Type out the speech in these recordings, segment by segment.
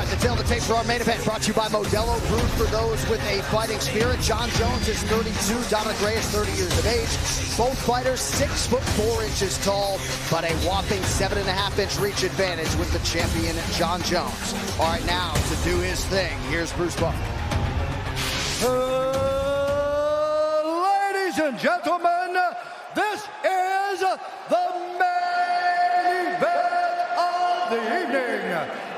right, the tail of the tape for our main event brought to you by Modelo, brewed for those with a fighting spirit. John Jones is 32, Dominick Reyes 30 years of age. Both fighters 6'4" tall, but a whopping 7.5-inch reach advantage with the champion John Jones. All right, now to do his thing, here's Bruce Buffer. Ladies and gentlemen, this is the main event of the evening.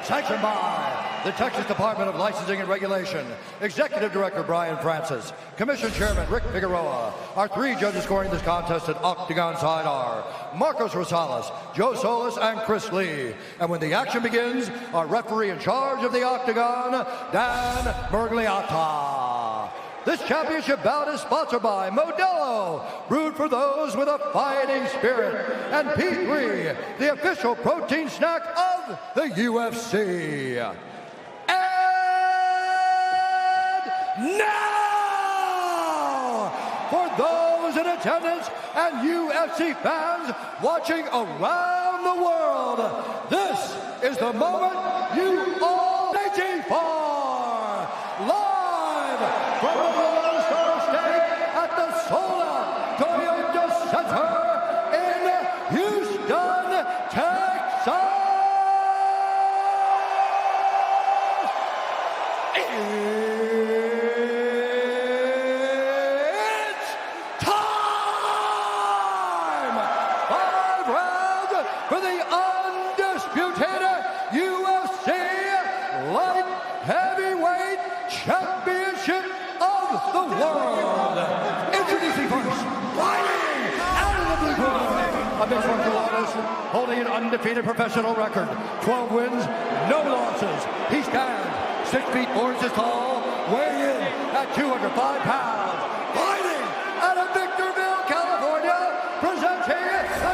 Sanctioned by the Texas Department of Licensing and Regulation, Executive Director Brian Francis, Commission Chairman Rick Figueroa. Our 3 judges scoring this contest at Octagon side are Marcos Rosales, Joe Solis, and Chris Lee. And when the action begins, our referee in charge of the Octagon, Dan Bergliata. This championship bout is sponsored by Modelo, brewed for those with a fighting spirit, and P3, the official protein snack of the UFC. And now, for those in attendance and UFC fans watching around the world, this is the moment you all waiting for. Live from the Lone Star State at the Sola Toyota Center in Houston, Texas. It's time! 5 rounds for the undisputed UFC Light Heavyweight Championship of the world. Introducing first, fighting out of the blue corner, a mixed martial artist holding an undefeated professional record, 12 wins, no losses. He stands 6 feet 4 inches tall, weighing in at 205 pounds. Fighting out of Victorville, California, presenting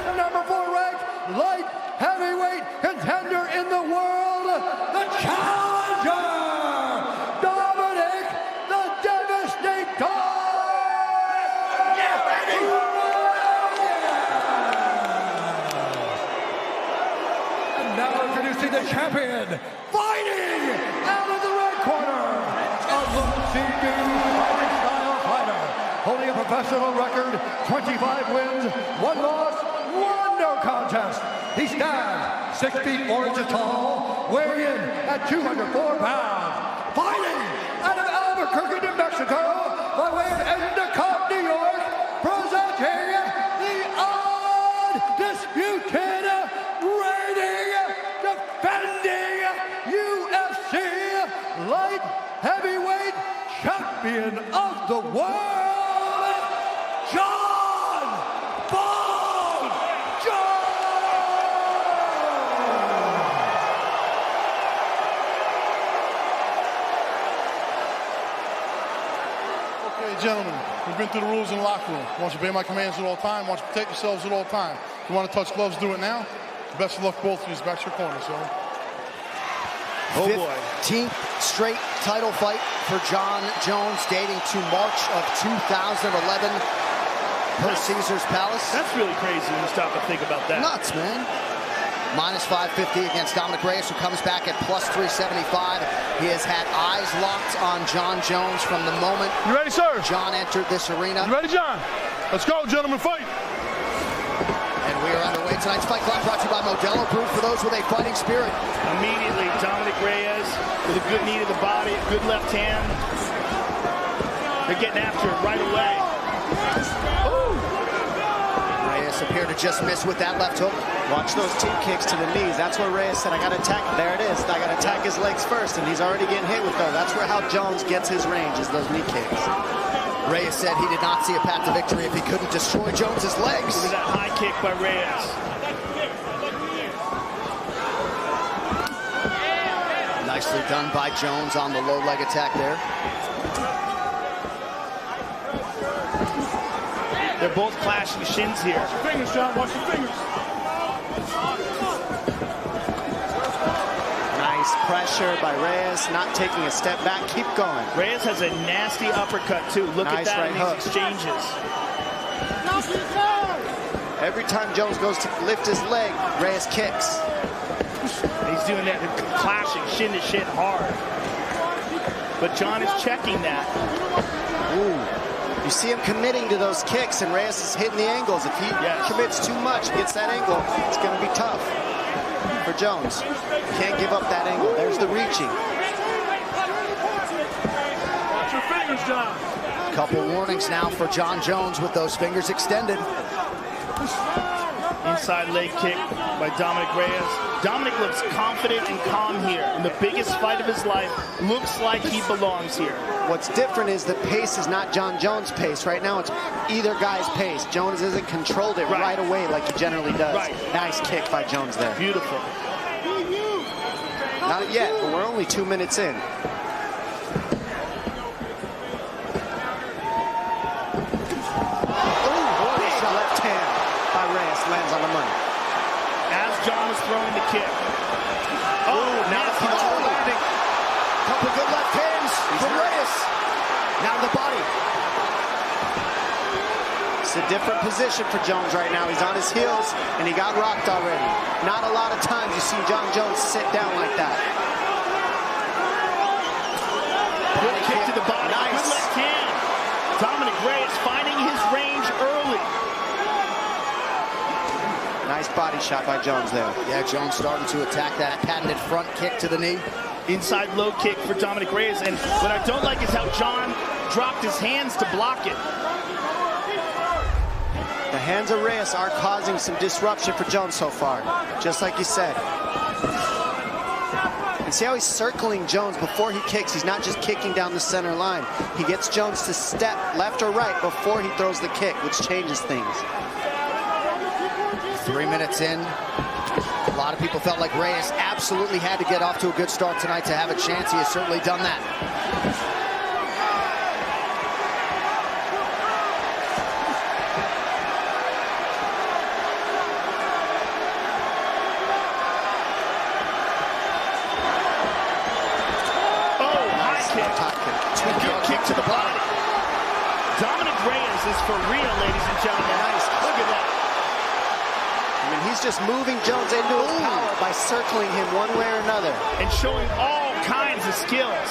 the number 4 ranked light heavyweight contender in the world, the challenger, Dominick the Devastator. Yeah, baby! And now introducing the champion, fighting out of the red corner, a look-seeking fighting style fighter, holding a professional record, 25 wins, 1 loss, 1 no contest. He stands 6 feet 4 inches tall, weighing in at 204 pounds. Fighting out of Albuquerque, New Mexico, by way of Endicott, New York, presenting the undisputed reigning, defending UFC light heavyweight champion of the world, John Bon Jones! Okay, gentlemen, we've been through the rules in the locker room. I want you to obey my commands at all times. I want you to protect yourselves at all times. If you want to touch gloves, do it now. Best of luck, both of you. Back to your corner, so. Oh boy. 15th straight title fight for John Jones, dating to March of 2011 per Caesar's Palace. That's really crazy when you stop and think about that. Nuts, man. Minus 550 against Dominick Reyes, who comes back at plus 375. He has had eyes locked on John Jones from the moment You ready, sir? John entered this arena. You ready, John? Let's go, gentlemen, fight. And we are underway. Tonight's Fight Club brought to you by Modelo, brewed for those with a fighting spirit. Immediately, Dominick Reyes with a good knee to the body, a good left hand. They're getting after it right away. Ooh. Reyes appeared to just miss with that left hook. Watch those team kicks to the knees. That's where Reyes said, I got to attack. There it is. I got to attack his legs first, and he's already getting hit with those. That's where how Jones gets his range, is those knee kicks. Reyes said he did not see a path to victory if he couldn't destroy Jones's legs. Look at that high kick by Reyes. Nicely done by Jones on the low leg attack there. They're both clashing shins here. Watch your fingers, John. Watch your fingers. Nice pressure by Reyes, not taking a step back. Keep going. Reyes has a nasty uppercut, too. Look Nice at that right in hook. these exchanges. Every time Jones goes to lift his leg, Reyes kicks. He's doing that, clashing shin to shin hard. But John is checking that. Ooh. You see him committing to those kicks, and Reyes is hitting the angles. If he commits too much, gets that angle, it's going to be tough for Jones. Can't give up that angle. There's the reaching. Watch your fingers, John. Couple warnings now for John Jones with those fingers extended. Inside leg kick by Dominick Reyes. Dominick looks confident and calm here. In the biggest fight of his life, looks like he belongs here. What's different is the pace is not John Jones' pace. Right now, it's either guy's pace. Jones hasn't controlled it right away like he generally does. Nice kick by Jones there. Beautiful. Not yet, but we're only 2 minutes in. Lands on the money. As John was throwing the kick. Oh, now it's landing. Couple good left hands from Reyes. Now the body. It's a different position for Jones right now. He's on his heels, and he got rocked already. Not a lot of times you see John Jones sit down like that. Good kick to the body. Nice. Good left hand. Dominick Reyes finding his range early. Nice body shot by Jones there. Yeah, Jones starting to attack that patented front kick to the knee. Inside low kick for Dominick Reyes. And what I don't like is how John dropped his hands to block it. The hands of Reyes are causing some disruption for Jones so far, just like you said. And see how he's circling Jones before he kicks. He's not just kicking down the center line. He gets Jones to step left or right before he throws the kick, which changes things. 3 minutes in. A lot of people felt like Reyes absolutely had to get off to a good start tonight to have a chance. He has certainly done that. Oh, high kick. Good kick to the body. Dominick Reyes is for real, ladies and gentlemen. Nice. Look at that. I mean, he's just moving Jones into his power by circling him one way or another. And showing all kinds of skills.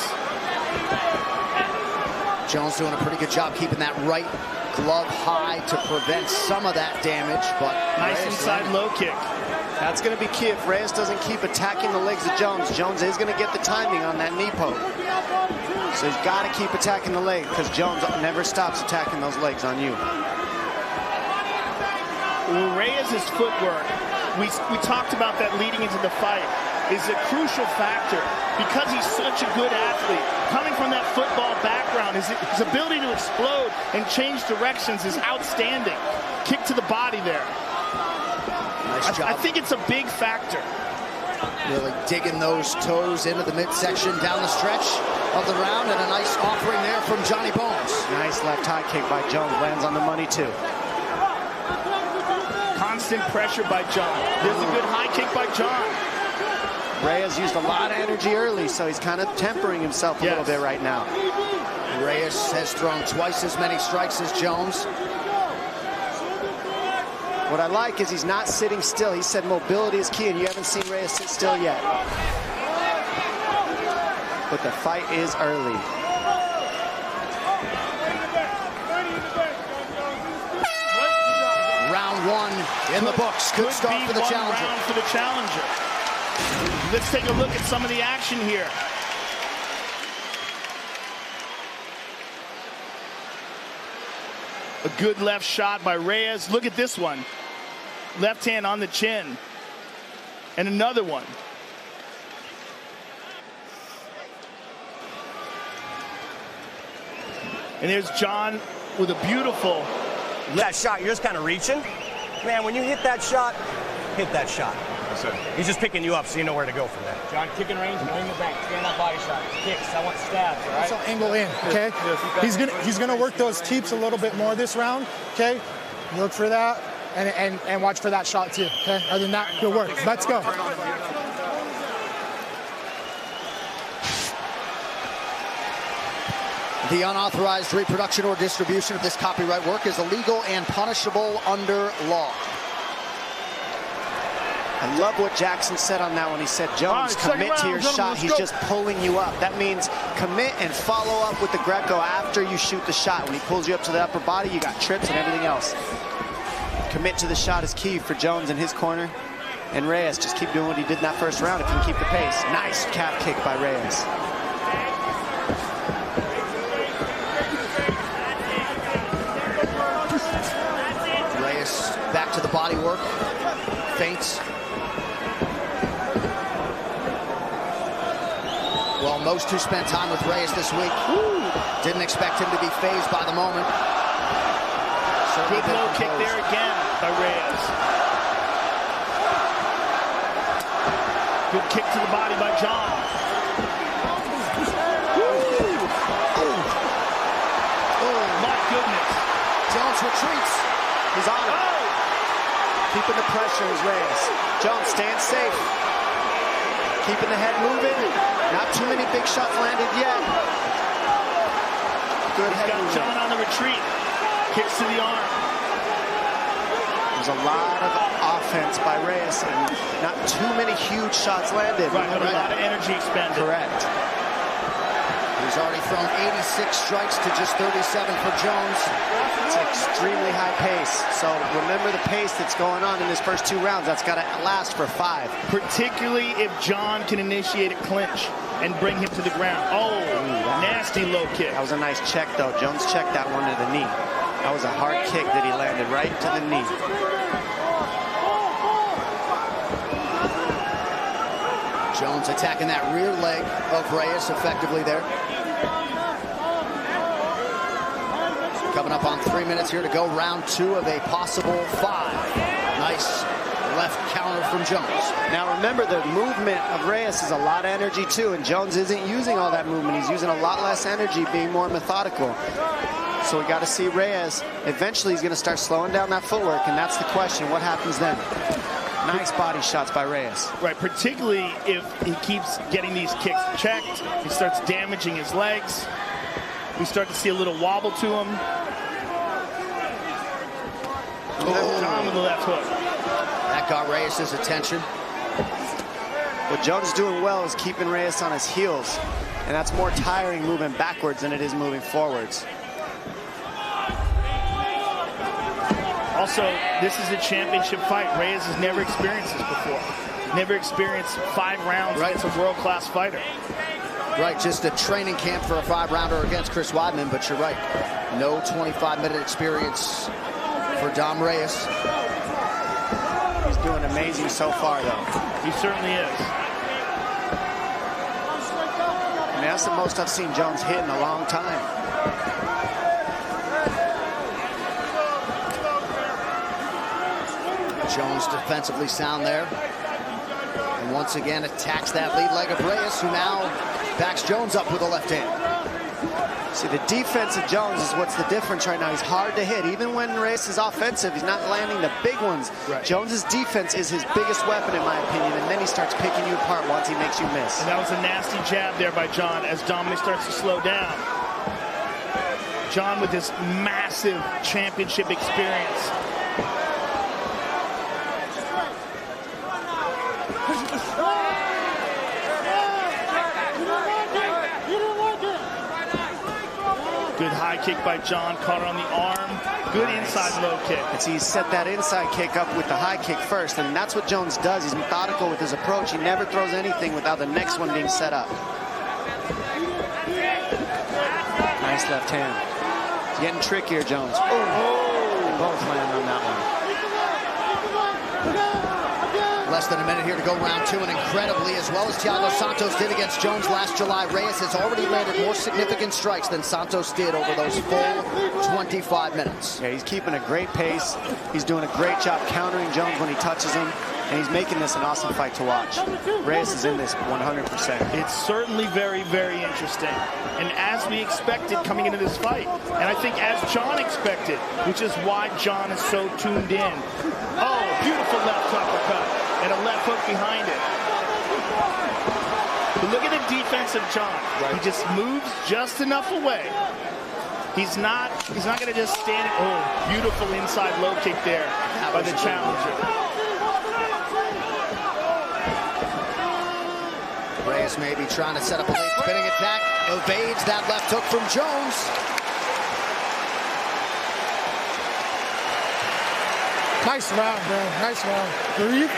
Jones doing a pretty good job keeping that right glove high to prevent some of that damage. But nice Reyes inside low kick. That's going to be key. If Reyes doesn't keep attacking the legs of Jones, Jones is going to get the timing on that knee poke. So he's got to keep attacking the leg because Jones never stops attacking those legs on you. Well, Reyes' footwork, we talked about that leading into the fight, is a crucial factor because he's such a good athlete. Coming from that football background, his ability to explode and change directions is outstanding. Kick to the body there. Nice job. I think it's a big factor. Really digging those toes into the midsection down the stretch of the round, and a nice offering there from Johnny Bones. Nice left high kick by Jones. Lands on the money, too. Constant pressure by John. There's a good high kick by John. Reyes used a lot of energy early, so he's kind of tempering himself a little bit right now. Reyes has thrown twice as many strikes as Jones. What I like is he's not sitting still. He said mobility is key, and you haven't seen Reyes sit still yet. But the fight is early. Round one in the books. Good start for the challenger. Round for the challenger. Let's take a look at some of the action here. A good left shot by Reyes. Look at this one. Left hand on the chin. And another one. And there's John with a beautiful that shot. You're just kind of reaching. Man, when you hit that shot, hit that shot. He's just picking you up so you know where to go from there. John, kicking range, bring the bank, stand up body shot, kicks. I want stabs, all right? So angle in, okay? He's gonna work those teeps a little bit more this round, okay? Look for that and watch for that shot too, okay? Other than that, good work. Let's go. The unauthorized reproduction or distribution of this copyright work is illegal and punishable under law. I love what Jackson said on that one. He said, Jones, commit to your shot. He's just pulling you up. That means commit and follow up with the Greco after you shoot the shot. When he pulls you up to the upper body, you got trips and everything else. Commit to the shot is key for Jones in his corner. And Reyes, just keep doing what he did in that first round if you can keep the pace. Nice calf kick by Reyes. Reyes back to the body work. Feints. Well, most who spent time with Reyes this week didn't expect him to be fazed by the moment. Good low kick there again by Reyes. Good kick to the body by John. Oh, my goodness. Jones retreats. He's on it. Keeping the pressure is Reyes. Jones staying safe. Keeping the head moving. Not too many big shots landed yet. Good head movement. John on the retreat. Kicks to the arm. There's a lot of offense by Reyes and not too many huge shots landed. Right, but a lot of energy expended. Correct. He's already thrown 86 strikes to just 37 for Jones. It's extremely high pace. So remember the pace that's going on in this first 2 rounds. That's got to last for 5. Particularly if John can initiate a clinch and bring him to the ground. Oh, nasty low kick. That was a nice check, though. Jones checked that one to the knee. That was a hard kick that he landed right to the knee. Jones attacking that rear leg of Reyes effectively there. Coming up on 3 minutes here to go, round 2 of a possible 5. Nice left counter from Jones. Now remember, the movement of Reyes is a lot of energy too, and Jones isn't using all that movement. He's using a lot less energy, being more methodical. So we got to see Reyes. Eventually he's going to start slowing down that footwork, and that's the question. What happens then? Nice body shots by Reyes. Right, particularly if he keeps getting these kicks checked. He starts damaging his legs. We start to see a little wobble to him. John with the left hook. That got Reyes' attention. What Jones is doing well is keeping Reyes on his heels, and that's more tiring moving backwards than it is moving forwards. Also, this is a championship fight. Reyes has never experienced this before. Never experienced 5 rounds against a world-class fighter. Right, just a training camp for a 5-rounder against Chris Weidman, but you're right. No 25-minute experience for Dom Reyes. He's doing amazing so far, though. He certainly is. I mean, that's the most I've seen Jones hit in a long time. Jones defensively sound there. And once again attacks that lead leg of Reyes, who now backs Jones up with a left hand. See, the defense of Jones is what's the difference right now. He's hard to hit. Even when Reyes is offensive, he's not landing the big ones. Right. Jones's defense is his biggest weapon, in my opinion, and then he starts picking you apart once he makes you miss. And that was a nasty jab there by John as Dominick starts to slow down. John with this massive championship experience. Good high kick by John, caught her on the arm. Good inside low kick. And see, he set that inside kick up with the high kick first, and that's what Jones does. He's methodical with his approach. He never throws anything without the next one being set up. Nice left hand. He's getting trickier, Jones. Oh! They both land on that one. Less than a minute here to go, round 2, and incredibly, as well as Thiago Santos did against Jones last July, Reyes has already landed more significant strikes than Santos did over those full 25 minutes. Yeah, he's keeping a great pace. He's doing a great job countering Jones when he touches him, and he's making this an awesome fight to watch. Reyes is in this 100%. It's certainly very, very interesting. And as we expected coming into this fight, and I think as John expected, which is why John is so tuned in. Oh, beautiful left uppercut. And a left hook behind it. But look at the defense of John. Right. He just moves just enough away. He's not going to just stand. Oh, beautiful inside low kick there by the challenger. Reyes maybe trying to set up a late spinning attack. Evades that left hook from Jones. Nice round, bro. Nice round. Breathe.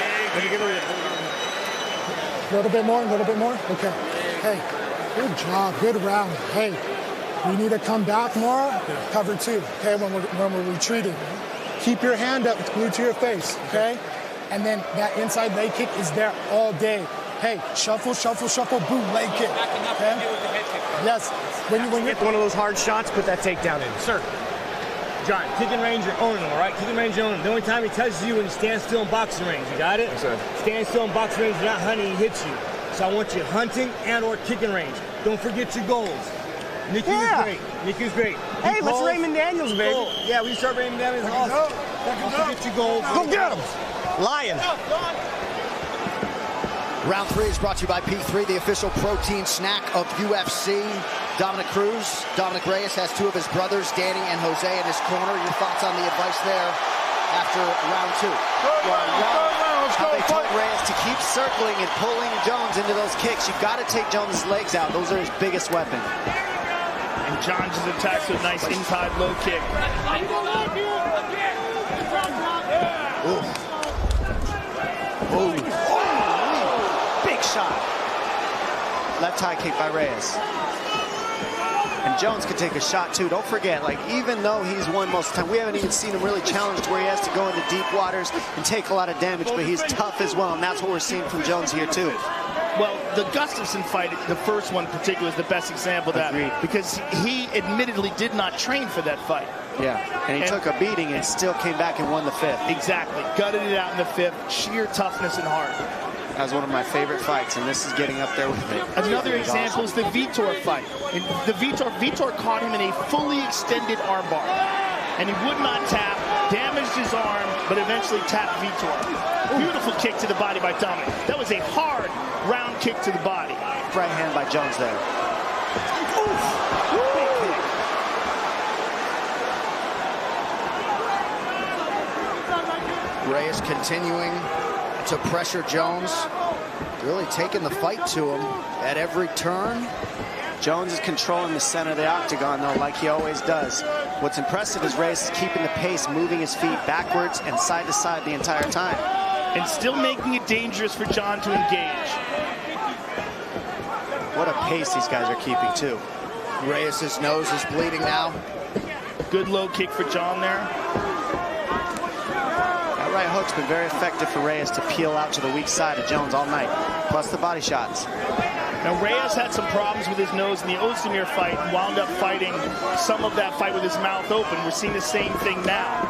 A little bit more, a little bit more. Okay. Hey, good job. Good round. Hey, we need to come back more. Cover 2. Okay, when we're retreating. Keep your hand up, glued to your face. Okay. And then that inside leg kick is there all day. Hey, shuffle, shuffle, shuffle, boom, leg kick. Okay? Yes. When you get one of those hard shots, put that takedown in. Sir. John, kicking range, you're owning him, all right? Kicking range, you're owning him. The only time he touches you when you stand still in boxing range. You got it? Yes, sir. Stand still in boxing range, you're not hunting, he hits you. So I want you hunting and or kicking range. Don't forget your goals. Nicky was great. Nicky was great. Hey, let's Raymond Daniels, baby. Goal. Yeah, we start Raymond Daniels. Awesome. Don't forget your goals. Go get him. Lion. Round 3 is brought to you by P3, the official protein snack of UFC. Dominick Reyes has 2 of his brothers, Danny and Jose, in his corner. Your thoughts on the advice there after round 2? How they told Reyes to keep circling and pulling Jones into those kicks. You've got to take Jones' legs out. Those are his biggest weapon. And John just attacks with a nice inside low kick. Big shot. Left high kick by Reyes. And Jones could take a shot too. Don't forget, like, even though he's won most of the time, we haven't even seen him really challenged where he has to go into deep waters and take a lot of damage, but he's tough as well, and that's what we're seeing from Jones here too. Well, the Gustafsson fight, the first one in particular, is the best example of that. Agreed. Because he admittedly did not train for that fight. Yeah, and he took a beating and still came back and won the 5th. Exactly. Gutted it out in the 5th. Sheer toughness and heart. That was one of my favorite fights, and this is getting up there with it. Another example is the Vitor fight. And the Vitor caught him in a fully extended armbar. And he would not tap, damaged his arm, but eventually tapped Vitor. Beautiful kick to the body by Dominick. That was a hard round kick to the body. Right hand by Jones there. Big kick. Reyes continuing to pressure Jones, really taking the fight to him at every turn. Jones is controlling the center of the octagon, though, like he always does. What's impressive is Reyes is keeping the pace, moving his feet backwards and side to side the entire time. And still making it dangerous for John to engage. What a pace these guys are keeping, too. Reyes' nose is bleeding now. Good low kick for John there. That right hook's been very effective for Reyes to peel out to the weak side of Jones all night, plus the body shots. Now, Reyes had some problems with his nose in the Ozdemir fight and wound up fighting some of that fight with his mouth open. We're seeing the same thing now.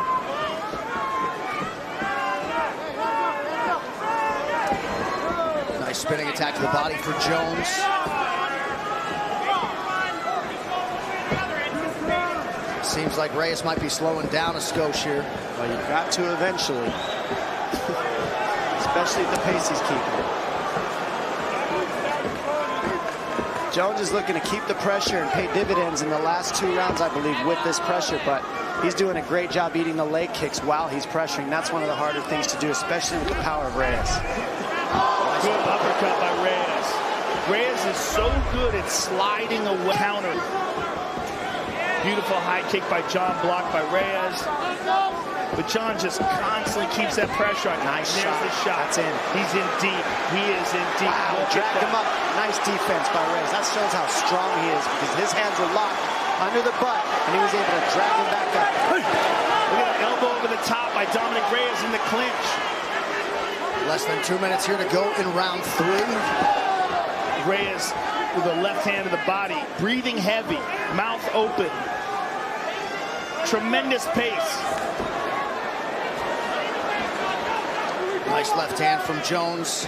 Nice spinning attack to the body for Jones. Seems like Reyes might be slowing down a skosh here. Well, you've got to eventually. Especially at the pace he's keeping. Jones is looking to keep the pressure and pay dividends in the last 2 rounds, I believe, with this pressure, but he's doing a great job eating the leg kicks while he's pressuring. That's one of the harder things to do, especially with the power of Reyes. Good uppercut by Reyes. Reyes is so good at sliding away counter. Beautiful high kick by John, blocked by Reyes. But John just constantly keeps that pressure on. Nice shot. There's the shot. That's in. He's in deep. He is in deep. Wow, dragged him up. Nice defense by Reyes. That shows how strong he is because his hands were locked under the butt, and he was able to drag him back up. Look at an elbow over the top by Dominick Reyes in the clinch. Less than 2 minutes here to go in round 3. Reyes with the left hand to the body, breathing heavy, mouth open. Tremendous pace. Nice left hand from Jones.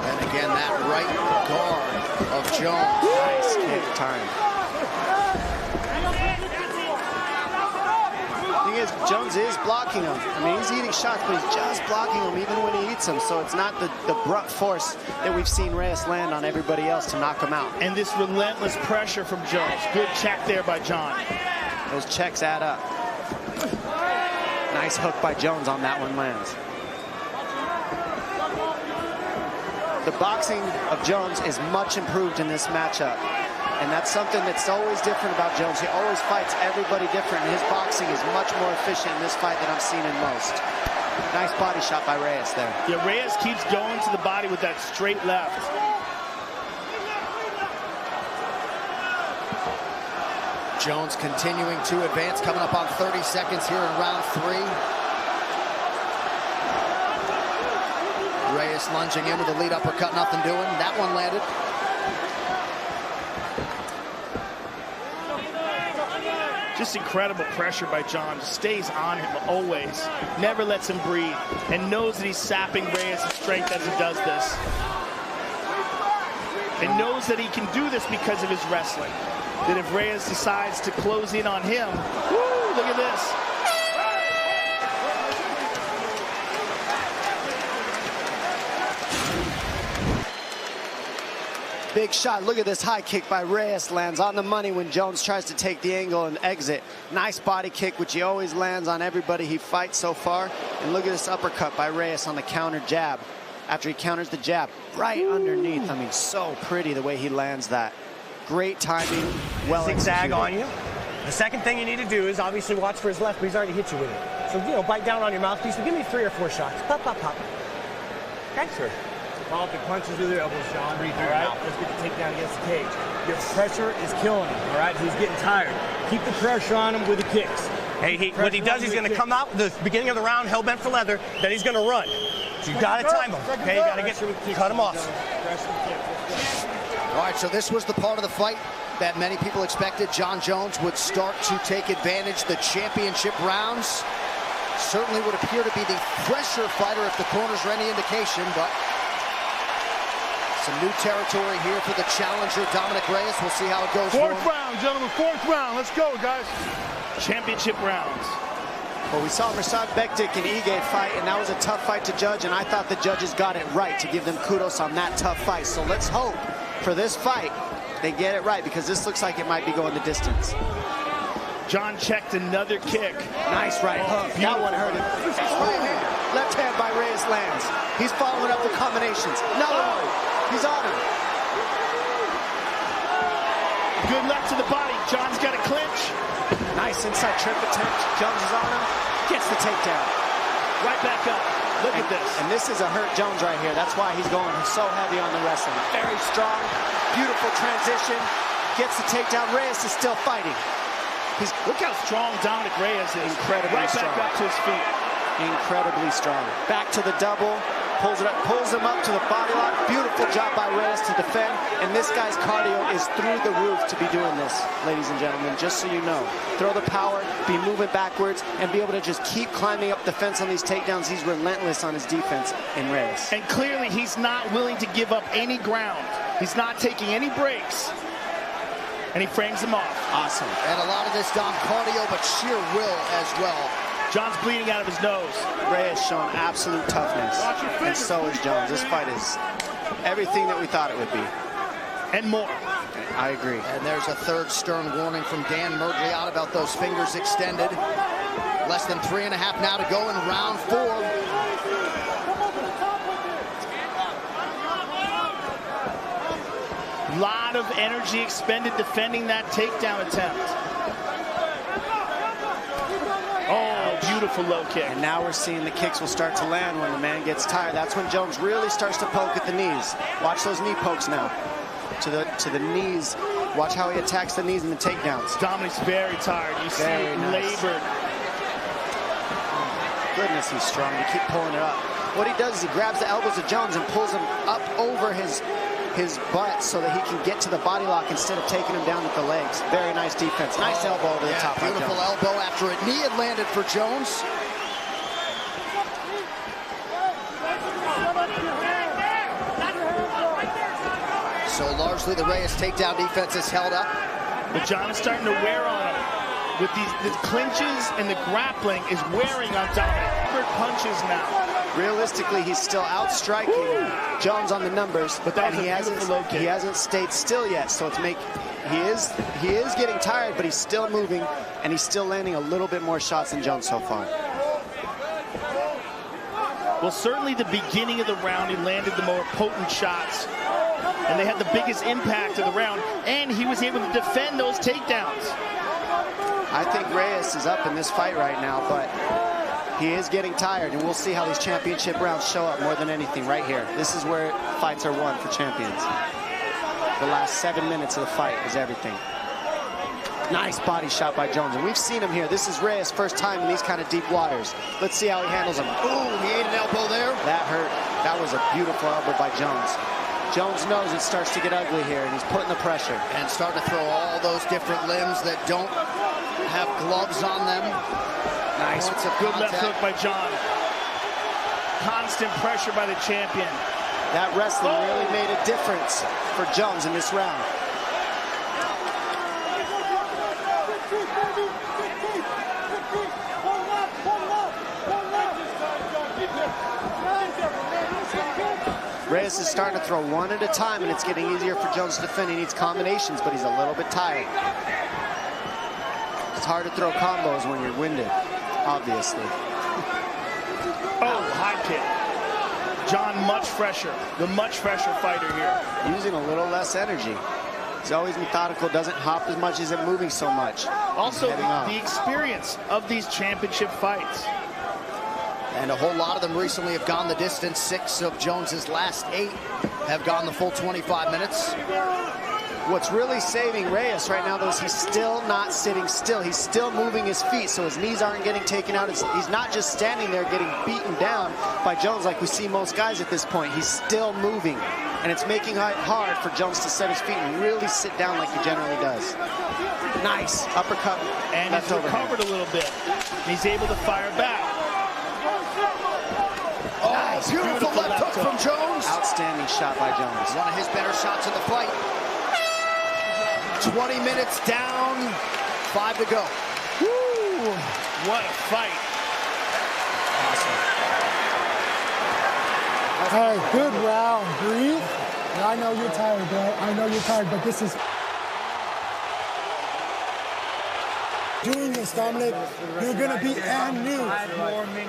And again, that right guard of Jones. Nice kick time. The thing Jones is blocking him. I mean, he's eating shots, but he's just blocking him even when he eats them. So it's not the brunt force that we've seen Reyes land on everybody else to knock him out. And this relentless pressure from Jones. Good check there by John. Those checks add up. Nice hook by Jones on that one lands. The boxing of Jones is much improved in this matchup. And that's something that's always different about Jones. He always fights everybody different. And his boxing is much more efficient in this fight than I've seen in most. Nice body shot by Reyes there. Yeah, Reyes keeps going to the body with that straight left. Jones continuing to advance, coming up on 30 seconds here in round 3. Reyes lunging into the lead uppercut, nothing doing. That one landed. Just incredible pressure by John. Just stays on him always. Never lets him breathe. And knows that he's sapping Reyes' strength as he does this. And knows that he can do this because of his wrestling. That if Reyes decides to close in on him, woo, look at this. Big shot. Look at this high kick by Reyes. Lands on the money when Jones tries to take the angle and exit. Nice body kick, which he always lands on everybody he fights so far. And look at this uppercut by Reyes on the counter jab. After he counters the jab, right underneath. I mean, so pretty the way he lands that. Great timing. Well zigzag executed. on you. The second thing you need to do is obviously watch for his left, but he's already hit you with it. So, you know, bite down on your mouthpiece and give me 3 or 4 shots. Pop, pop, pop. Okay, sir. Follow up the punches with your elbows, John. Breathe through your mouth. Let's get the takedown against the cage. Your pressure is killing him, all right? He's getting tired. Keep the pressure on him with the kicks. Hey, what he does, he's going to come out the beginning of the round, hell-bent for leather, then he's going to run. So you got to time him, okay? You got to cut him off. All right, so this was the part of the fight that many people expected. John Jones would start to take advantage. The championship rounds certainly would appear to be the fresher fighter if the corners are any indication, but some new territory here for the challenger, Dominick Reyes. We'll see how it goes. Fourth round, gentlemen, 4th round. Let's go, guys. Championship rounds. Well, we saw Mirsad Bektic and Ige fight, and that was a tough fight to judge, and I thought the judges got it right to give them kudos on that tough fight. So let's hope for this fight they get it right, because this looks like it might be going the distance. John checked another kick. Nice right hook. That one hurt him. Left hand by Reyes lands. He's following up with combinations. No, he's on him. Good left to the body. John's got a clinch. Nice inside trip attempt. Jones is on him. Gets the takedown. Right back up. Look at this. And this is a hurt Jones right here. That's why he's going so heavy on the wrestling. Very strong. Beautiful transition. Gets the takedown. Reyes is still fighting. Look how strong Dominick Reyes is. Incredibly right strong. back up to his feet. Incredibly strong. Back to the double. Pulls it up, pulls him up to the body lock. Beautiful job by Reyes to defend. And this guy's cardio is through the roof to be doing this, ladies and gentlemen, just so you know. Throw the power, be moving backwards, and be able to just keep climbing up the fence on these takedowns. He's relentless on his defense in Reyes. And clearly he's not willing to give up any ground. He's not taking any breaks. And he frames him off. Awesome. And a lot of this, Dom, cardio, but sheer will as well. John's bleeding out of his nose. Reyes showing absolute toughness. And so is Jones. This fight is everything that we thought it would be. And more. I agree. And there's a third stern warning from Dan Mergliot about those fingers extended. Less than 3.5 now to go in round 4. Lot of energy expended defending that takedown attempt. Oh, beautiful low kick. And now we're seeing the kicks will start to land when the man gets tired. That's when Jones really starts to poke at the knees. Watch those knee pokes now. To the knees. Watch how he attacks the knees and the takedowns. Dominick's very tired. You see it labored. Goodness, he's strong. You keep pulling it up. What he does is he grabs the elbows of Jones and pulls him up over his butt so that he can get to the body lock instead of taking him down with the legs. Very nice defense. Nice elbow over the top. Beautiful elbow after a knee had landed for Jones. So largely the Reyes takedown defense is held up. But John is starting to wear on him. with the clinches and the grappling is wearing on Dominick. Punches now. Realistically, he's still outstriking Jones on the numbers, but he hasn't stayed still yet. So he is getting tired, but he's still moving, and he's still landing a little bit more shots than Jones so far. Well, certainly the beginning of the round, he landed the more potent shots, and they had the biggest impact of the round, and he was able to defend those takedowns. I think Reyes is up in this fight right now, but he is getting tired, and we'll see how these championship rounds show up more than anything right here. This is where fights are won for champions. The last 7 minutes of the fight is everything. Nice body shot by Jones, and we've seen him here. This is Reyes' first time in these kind of deep waters. Let's see how he handles him. Ooh, he ate an elbow there. That hurt. That was a beautiful elbow by Jones. Jones knows it starts to get ugly here, and he's putting the pressure. And starting to throw all those different limbs that don't have gloves on them. Nice. It's a good left hook by John. Constant pressure by the champion. That wrestling really made a difference for Jones in this round. Reyes is starting to throw one at a time, and it's getting easier for Jones to defend. He needs combinations, but he's a little bit tired. It's hard to throw combos when you're winded, obviously. Oh, high kick. John much fresher, the much fresher fighter here. Using a little less energy. He's always methodical, doesn't hop as much, isn't moving so much. Also, the experience of these championship fights. And a whole lot of them recently have gone the distance. 6 of Jones's last 8 have gone the full 25 minutes. What's really saving Reyes right now, though, is he's still not sitting still. He's still moving his feet, so his knees aren't getting taken out. He's not just standing there getting beaten down by Jones like we see most guys at this point. He's still moving, and it's making it hard for Jones to set his feet and really sit down like he generally does. Nice uppercut. And he's recovered a little bit. He's able to fire back. Nice, beautiful left hook from Jones. Outstanding shot by Jones. One of his better shots in the fight. 20 minutes down, 5 to go. Woo! What a fight. Awesome. Hey, good round. Breathe. And I know you're tired, bro. I know you're tired, but this is... Doing this, Dominic, you're gonna be and new.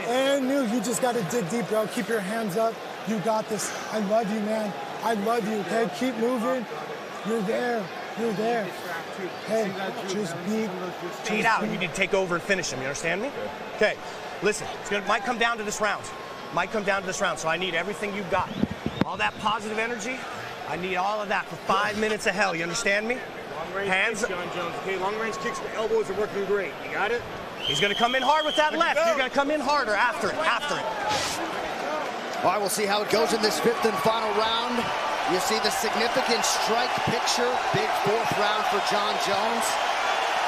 And new. You just gotta dig deep, bro. Keep your hands up. You got this. I love you, man. I love you, okay? Keep moving. You're there. You're there. Hey, just be... Get out. You need to take over and finish him. You understand me? Okay. Listen, might come down to this round. Might come down to this round, so I need everything you've got. All that positive energy, I need all of that for 5 minutes of hell. You understand me? Hands up. John Jones. Okay, long range kicks with elbows are working great. You got it? He's going to come in hard with that left. You're going to come in harder after it. All right, we'll see how it goes in this 5th and final round. You see the significant strike picture. Big 4th round for John Jones.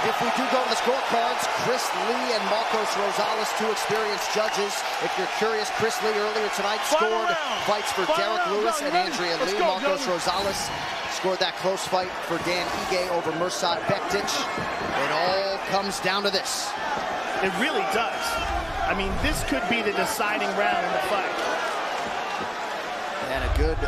If we do go to the scorecards, Chris Lee and Marcos Rosales, 2 experienced judges. If you're curious, Chris Lee earlier tonight scored fights for Derek Lewis and Andrea Lee. Marcos Rosales scored that close fight for Dan Ige over Mirsad Bektic. It all comes down to this. It really does. I mean, this could be the deciding round in the fight. And a good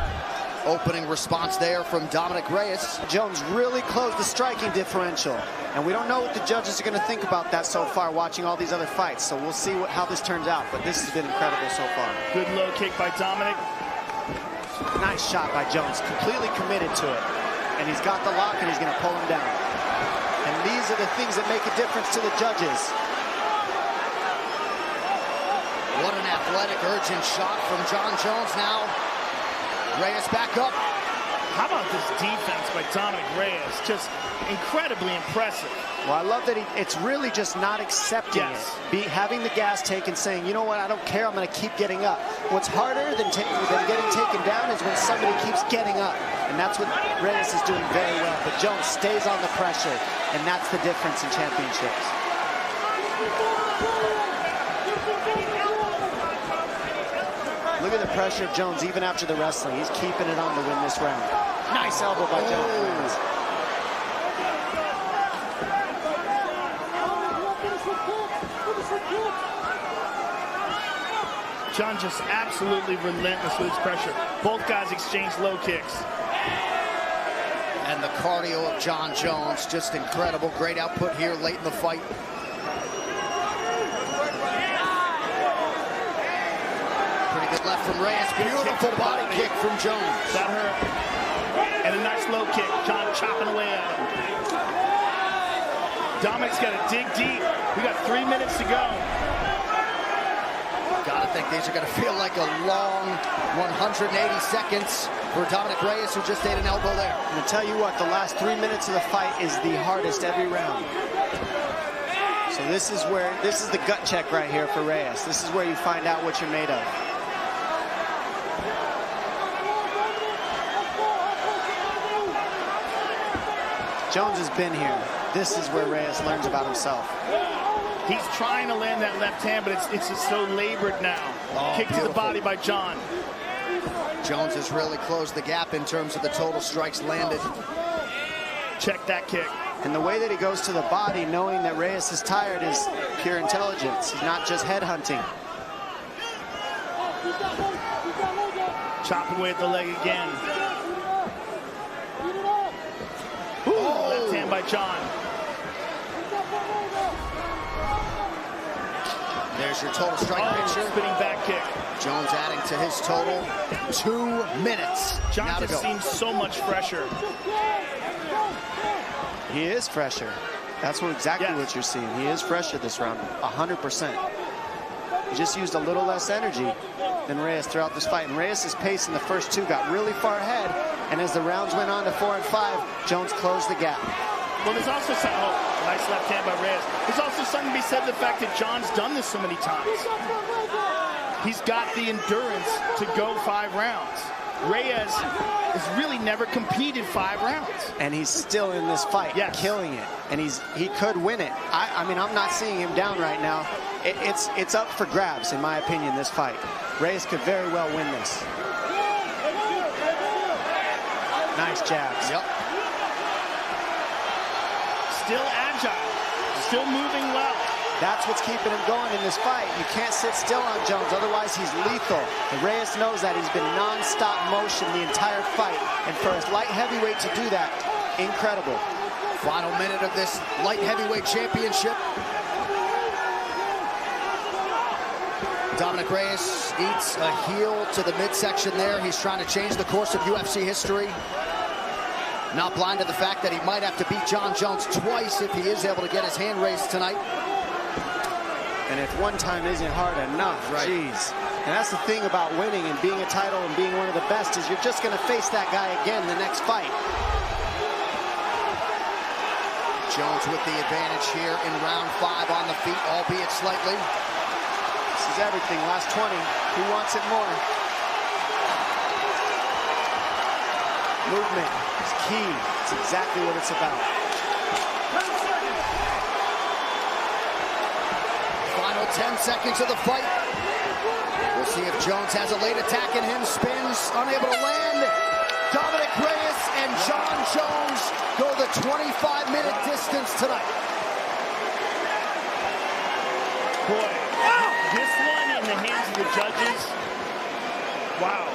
opening response there from Dominick Reyes. Jones really closed the striking differential, and we don't know what the judges are going to think about that so far watching all these other fights, so we'll see how this turns out, but this has been incredible so far. Good low kick by Dominick. Nice shot by Jones, completely committed to it, and he's got the lock and he's going to pull him down. And these are the things that make a difference to the judges. What an athletic, urgent shot from John Jones now. Reyes back up. How about this defense by Dominick Reyes? Just incredibly impressive. Well, I love that it's really just not accepting it. Having the gas taken, saying, you know what, I don't care, I'm going to keep getting up. What's harder than getting taken down is when somebody keeps getting up. And that's what Reyes is doing very well. But Jones stays on the pressure, and that's the difference in championships. Look at the pressure of Jones even after the wrestling. He's keeping it on to win this round. Nice elbow by Jones. John just absolutely relentless with his pressure. Both guys exchange low kicks. And the cardio of Jon Jones, just incredible. Great output here late in the fight. Pretty good left from Reyes. Beautiful body kick from Jones. That hurt. And a nice low kick. John chopping away at him. Dominick's got to dig deep. We got 3 minutes to go. Gotta think these are gonna feel like a long 180 seconds for Dominick Reyes, who just ate an elbow there. I'm gonna tell you what, the last 3 minutes of the fight is the hardest every round. So this is the gut check right here for Reyes. This is where you find out what you're made of. Jones has been here. This is where Reyes learns about himself. He's trying to land that left hand, but it's just so labored now. Oh, kick beautiful. to the body by John. Jones has really closed the gap in terms of the total strikes landed. Check that kick. And the way that he goes to the body, knowing that Reyes is tired, is pure intelligence. He's not just head hunting. Chopping away at the leg again. Ooh, left hand by John. There's your total strike picture. Spinning back kick. Jones adding to his total 2 minutes. John just seems so much fresher. He is fresher. That's exactly what you're seeing. He is fresher this round, 100%. He just used a little less energy than Reyes throughout this fight. And Reyes' pace in the first two got really far ahead. And as the rounds went on to 4 and 5, Jones closed the gap. Well, there's also something, nice left hand by Reyes. There's also something to be said to the fact that John's done this so many times. He's got the endurance to go 5 rounds. Reyes has really never competed 5 rounds. And he's still in this fight, killing it. And he could win it. I mean, I'm not seeing him down right now. It's up for grabs, in my opinion, this fight. Reyes could very well win this. Nice jabs. Yep. Still agile, still moving well. That's what's keeping him going in this fight. You can't sit still on Jones, otherwise he's lethal. And Reyes knows that. He's been non-stop motion the entire fight. And for his light heavyweight to do that, incredible. Final minute of this light heavyweight championship. Dominick Reyes eats a heel to the midsection there. He's trying to change the course of UFC history. Not blind to the fact that he might have to beat Jon Jones twice if he is able to get his hand raised tonight. And if one time isn't hard enough, geez. And that's the thing about winning and being a title and being one of the best, is you're just going to face that guy again the next fight. Jones with the advantage here in round 5 on the feet, albeit slightly. This is everything. Last 20. Who wants it more? Movement is key. It's exactly what it's about. Final 10 seconds of the fight. We'll see if Jones has a late attack in him. Spins, unable to land. Dominick Reyes and Jon Jones go the 25-minute distance tonight. Boy, this one in the hands of the judges. Wow.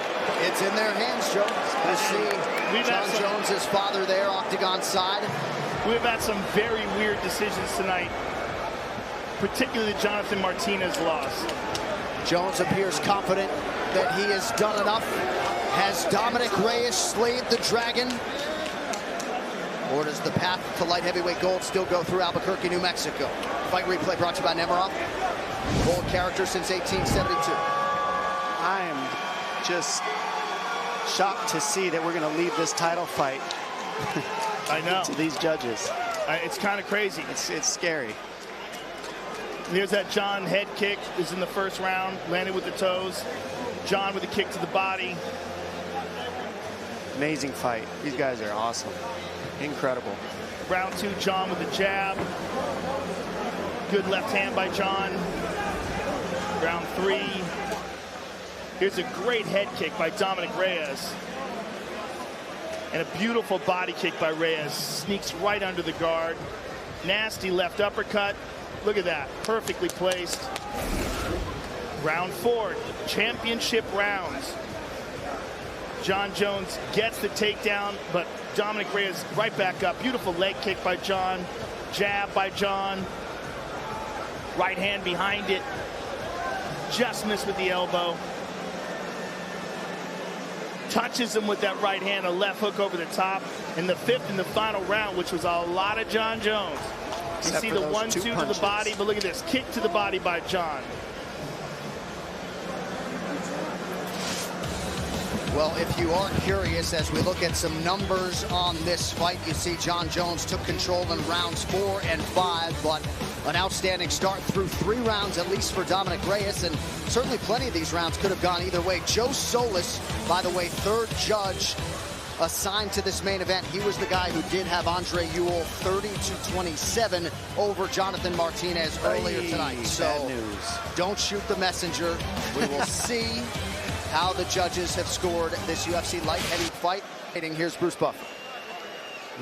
It's in their hands, Joe. We'll see Jon Jones' father there, octagon side. We've had some very weird decisions tonight, particularly Jonathan Martinez loss. Jones appears confident that he has done enough. Has Dominick Reyes slayed the dragon? Or does the path to light heavyweight gold still go through Albuquerque, New Mexico? Fight replay brought to you by Nemiroff. Gold character since 1872. I am just shocked to see that we're going to leave this title fight I know. to these judges. It's kind of crazy. It's scary. Here's that John head kick is in the first round, landed with the toes. John with a kick to the body. Amazing fight. These guys are awesome. Incredible. Round 2, John with the jab. Good left hand by John. Round 3. Here's a great head kick by Dominick Reyes. And a beautiful body kick by Reyes. Sneaks right under the guard. Nasty left uppercut. Look at that. Perfectly placed. Round 4, championship rounds. Jon Jones gets the takedown, but Dominick Reyes right back up. Beautiful leg kick by Jon. Jab by Jon. Right hand behind it. Just missed with the elbow. Touches him with that right hand, a left hook over the top. In the 5th and the final round, which was a lot of Jon Jones. You see the 1-2 to the body, but look at this. Kick to the body by Jon. Well, if you are curious, as we look at some numbers on this fight, you see Jon Jones took control in rounds 4 and 5, but an outstanding start through 3 rounds, at least for Dominick Reyes, and certainly plenty of these rounds could have gone either way. Joe Solis, by the way, 3rd judge assigned to this main event. He was the guy who did have Andre Ewell 30-27 over Jonathan Martinez earlier tonight. So don't shoot the messenger. We will see how the judges have scored this UFC light heavy fight. Here's Bruce Buffer.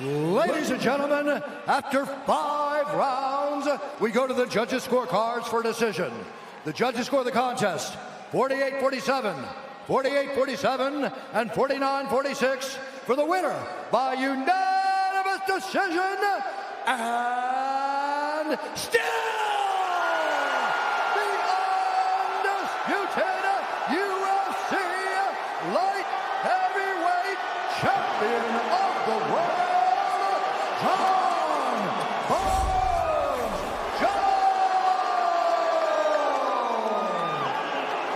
Ladies and gentlemen, after 5 rounds, we go to the judges' scorecards for decision. The judges score the contest 48-47, 48-47, and 49-46 for the winner by unanimous decision, and still the undisputed UFC light heavyweight champion of the world, Jon Jones.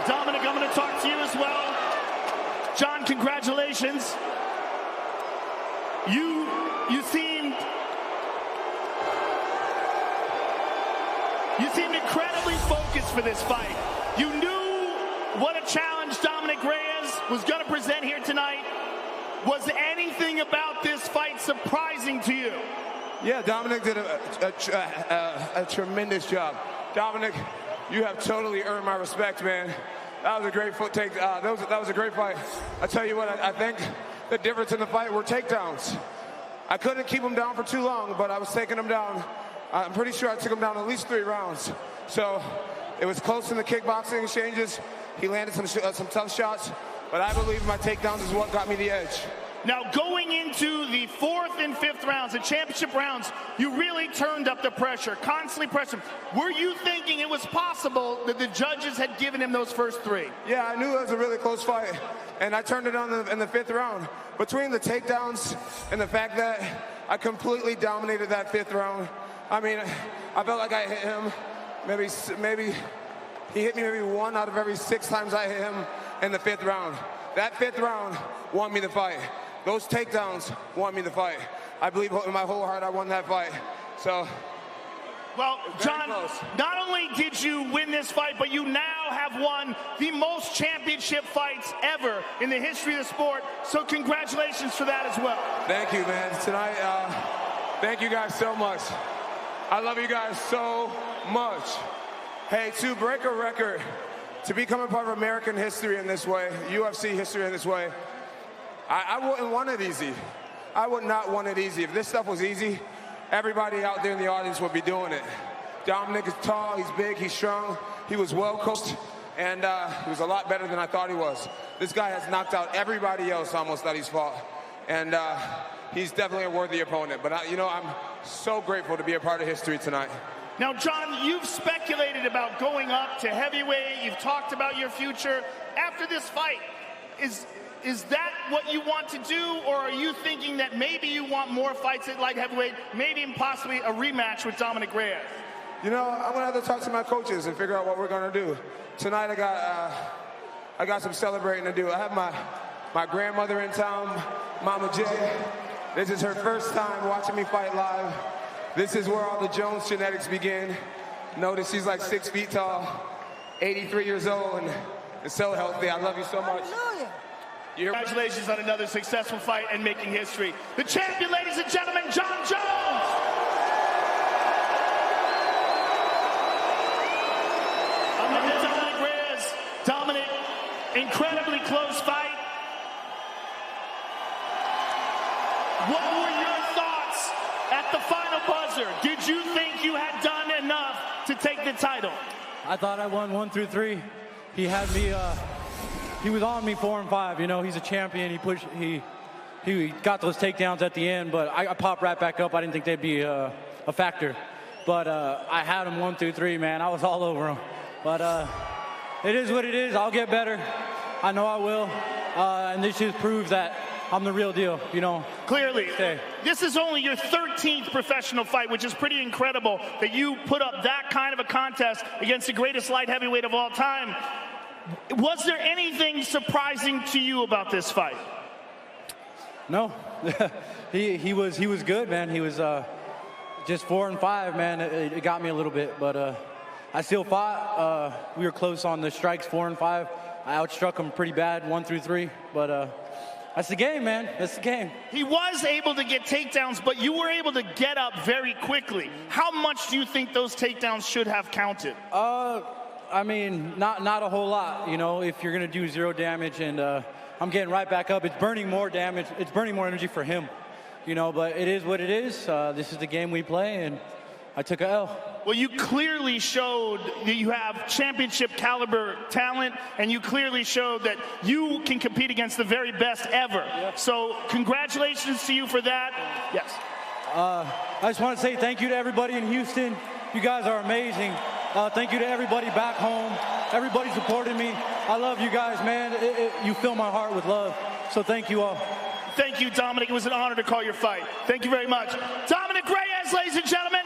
Dominick, I'm going to talk to you as well. Jon, congratulations. You seemed incredibly focused for this fight. You knew what a challenge Dominick Reyes was going to present here tonight. Was anything about this fight surprising to you? Yeah, Dominick did a tremendous job. Dominick, you have totally earned my respect, man. That was a great foot take. That was a great fight. I tell you what, I think the difference in the fight were takedowns. I couldn't keep him down for too long, but I was taking him down. I'm pretty sure I took him down at least 3 rounds. So it was close in the kickboxing exchanges. He landed some tough shots, but I believe my takedowns is what got me the edge. Now, going into the 4th and 5th rounds, the championship rounds, you really turned up the pressure, constantly pressing. Were you thinking it was possible that the judges had given him those first 3? Yeah, I knew it was a really close fight, and I turned it on in the 5th round. Between the takedowns and the fact that I completely dominated that 5th round, I mean, I felt like I hit him. Maybe he hit me maybe 1 out of every 6 times I hit him in the 5th round. That 5th round won me the fight. Those takedowns won me the fight. I believe in my whole heart I won that fight. So, well, Jon, not only did you win this fight, but you now have won the most championship fights ever in the history of the sport. So congratulations for that as well. Thank you, man. Tonight, thank you guys so much. I love you guys so much. Hey, to break a record, to become a part of American history in this way, UFC history in this way, I wouldn't want it easy. I would not want it easy. If this stuff was easy, everybody out there in the audience would be doing it. Dominick is tall, he's big, he's strong, he was well coached, and he was a lot better than I thought he was. This guy has knocked out everybody else almost that he's fought, and he's definitely a worthy opponent. But I'm so grateful to be a part of history tonight. Now, Jon, you've speculated about going up to heavyweight. You've talked about your future. After this fight, is that what you want to do, or are you thinking that maybe you want more fights at light heavyweight, maybe possibly a rematch with Dominick Reyes? I'm gonna have to talk to my coaches and figure out what we're gonna do. Tonight, I got some celebrating to do. I have my grandmother in town, Mama J. This is her first time watching me fight live. This is where all the Jones genetics begin. Notice she's like 6 feet tall, 83 years old, and so healthy. I love you so much. Congratulations on another successful fight and making history. The champion, ladies and gentlemen, Jon Jones! Dominick Reyes. Dominick, incredibly close fight. What were your thoughts at the final buzzer? Did you think you had done enough to take the title? I thought I won 1 through 3. he had me, he was on me 4 and 5. You know, he's a champion. He got those takedowns at the end, but I popped right back up. I didn't think they'd be a factor. But I had him 1 through 3, man. I was all over him. But it is what it is. I'll get better. I know I will. And this just proves that I'm the real deal, you know. Clearly. This is only your 13th professional fight, which is pretty incredible that you put up that kind of a contest against the greatest light heavyweight of all time. Was there anything surprising to you about this fight? No. he was good, man. He was just 4 and 5, man. It got me a little bit, but I still fought. We were close on the strikes, 4 and 5. I outstruck him pretty bad, 1 through 3, but that's the game, man. That's the game. He was able to get takedowns, but you were able to get up very quickly. How much do you think those takedowns should have counted? I mean, not a whole lot, you know, if you're going to do 0 damage and I'm getting right back up. It's burning more damage. It's burning more energy for him, you know, but it is what it is. This is the game we play, and I took a L. Well, you clearly showed that you have championship caliber talent, and you clearly showed that you can compete against the very best ever. Yeah. So congratulations to you for that. Yes. I just want to say thank you to everybody in Houston. You guys are amazing. Thank you to everybody back home. Everybody supported me. I love you guys, man. You fill my heart with love. So thank you all. Thank you, Dominick. It was an honor to call your fight. Thank you very much. Dominick Reyes, ladies and gentlemen.